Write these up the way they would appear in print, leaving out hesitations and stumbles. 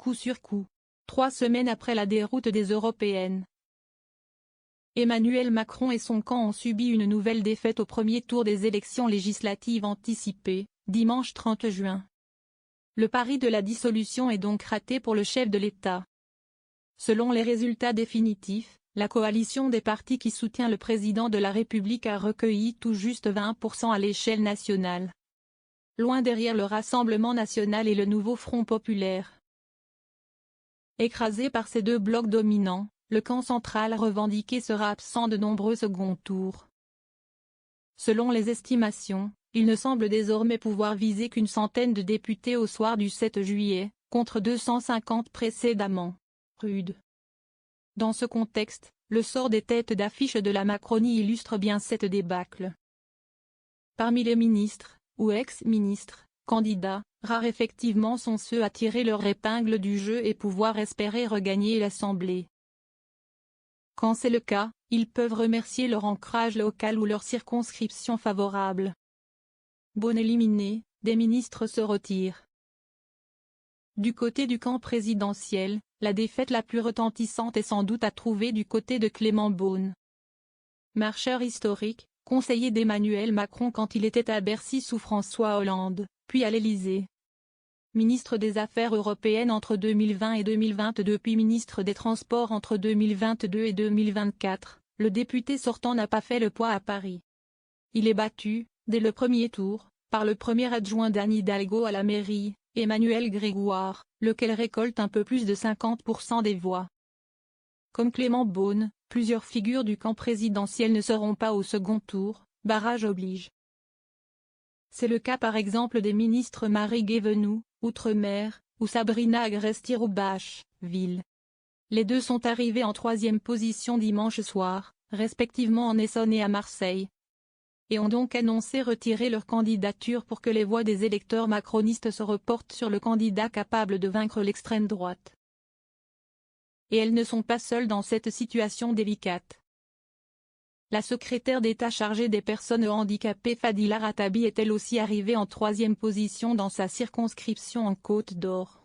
coup sur coup. 3 semaines après la déroute des européennes. Emmanuel Macron et son camp ont subi une nouvelle défaite au premier tour des élections législatives anticipées, dimanche 30 juin. Le pari de la dissolution est donc raté pour le chef de l'État. Selon les résultats définitifs, la coalition des partis qui soutient le président de la République a recueilli tout juste 20% à l'échelle nationale. Loin derrière le Rassemblement national et le Nouveau Front populaire. Écrasé par ces deux blocs dominants, le camp central revendiqué sera absent de nombreux seconds tours. Selon les estimations, il ne semble désormais pouvoir viser qu'une centaine de députés au soir du 7 juillet, contre 250 précédemment. Rude. Dans ce contexte, le sort des têtes d'affiche de la Macronie illustre bien cette débâcle. Parmi les ministres, ou ex-ministres, candidats, rares effectivement sont ceux à tirer leur épingle du jeu et pouvoir espérer regagner l'Assemblée. Quand c'est le cas, ils peuvent remercier leur ancrage local ou leur circonscription favorable. Bon éliminé, des ministres se retirent. Du côté du camp présidentiel, la défaite la plus retentissante est sans doute à trouver du côté de Clément Beaune. Marcheur historique, conseiller d'Emmanuel Macron quand il était à Bercy sous François Hollande, puis à l'Élysée. Ministre des Affaires européennes entre 2020 et 2022 puis ministre des Transports entre 2022 et 2024, le député sortant n'a pas fait le poids à Paris. Il est battu, dès le premier tour, par le premier adjoint d'Anne Hidalgo à la mairie, Emmanuel Grégoire, lequel récolte un peu plus de 50% des voix. Comme Clément Beaune, plusieurs figures du camp présidentiel ne seront pas au second tour, barrage oblige. C'est le cas par exemple des ministres Marie Guévenoux, Outre-mer, ou Sabrina Agresti-Roubache, Ville. Les deux sont arrivés en 3e position dimanche soir, respectivement en Essonne et à Marseille, et ont donc annoncé retirer leur candidature pour que les voix des électeurs macronistes se reportent sur le candidat capable de vaincre l'extrême droite. Et elles ne sont pas seules dans cette situation délicate. La secrétaire d'État chargée des personnes handicapées Fadila Ratabi est elle aussi arrivée en 3e position dans sa circonscription en Côte d'Or.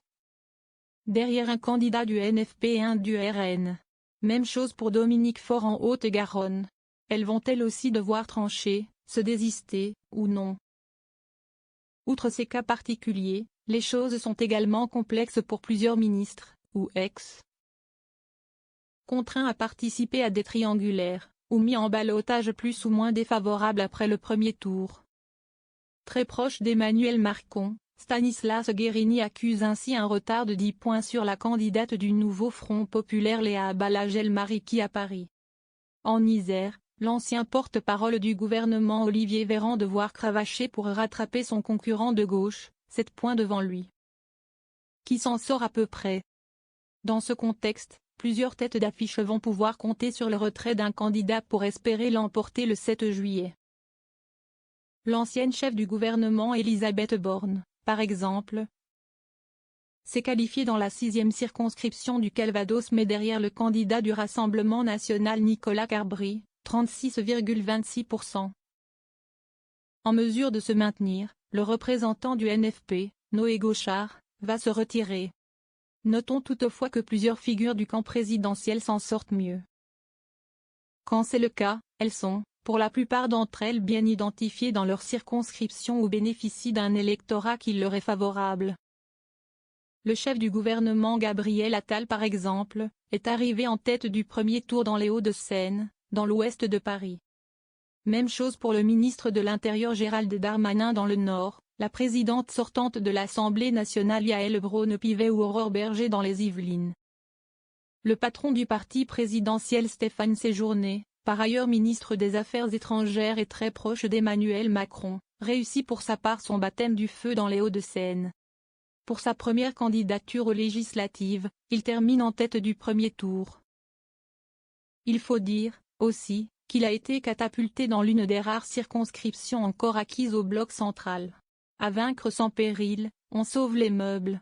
Derrière un candidat du NFP et un du RN. Même chose pour Dominique Faure en Haute-Garonne. Elles vont elles aussi devoir trancher, se désister, ou non. Outre ces cas particuliers, les choses sont également complexes pour plusieurs ministres, ou ex. Contraints à participer à des triangulaires, ou mis en ballottage plus ou moins défavorable après le premier tour. Très proche d'Emmanuel Macron, Stanislas Guerini accuse ainsi un retard de 10 points sur la candidate du Nouveau Front populaire Léa Balagel-Mariki à Paris. En Isère, l'ancien porte-parole du gouvernement Olivier Véran devoir cravacher pour rattraper son concurrent de gauche, 7 points devant lui. Qui s'en sort à peu près. Dans ce contexte, plusieurs têtes d'affiche vont pouvoir compter sur le retrait d'un candidat pour espérer l'emporter le 7 juillet. L'ancienne chef du gouvernement Elisabeth Borne, par exemple, s'est qualifiée dans la 6e circonscription du Calvados mais derrière le candidat du Rassemblement national Nicolas Carbry, 36,26%. En mesure de se maintenir, le représentant du NFP, Noé Gauchard, va se retirer. Notons toutefois que plusieurs figures du camp présidentiel s'en sortent mieux. Quand c'est le cas, elles sont, pour la plupart d'entre elles bien identifiées dans leur circonscription ou bénéficient d'un électorat qui leur est favorable. Le chef du gouvernement Gabriel Attal par exemple, est arrivé en tête du premier tour dans les Hauts-de-Seine, dans l'ouest de Paris. Même chose pour le ministre de l'Intérieur Gérald Darmanin dans le Nord, la présidente sortante de l'Assemblée nationale Yaël Braun-Pivet ou Aurore Berger dans les Yvelines. Le patron du parti présidentiel Stéphane Séjourné, par ailleurs ministre des Affaires étrangères et très proche d'Emmanuel Macron, réussit pour sa part son baptême du feu dans les Hauts-de-Seine. Pour sa première candidature aux législatives, il termine en tête du premier tour. Il faut dire, aussi, qu'il a été catapulté dans l'une des rares circonscriptions encore acquises au bloc central. À vaincre sans péril, on sauve les meubles.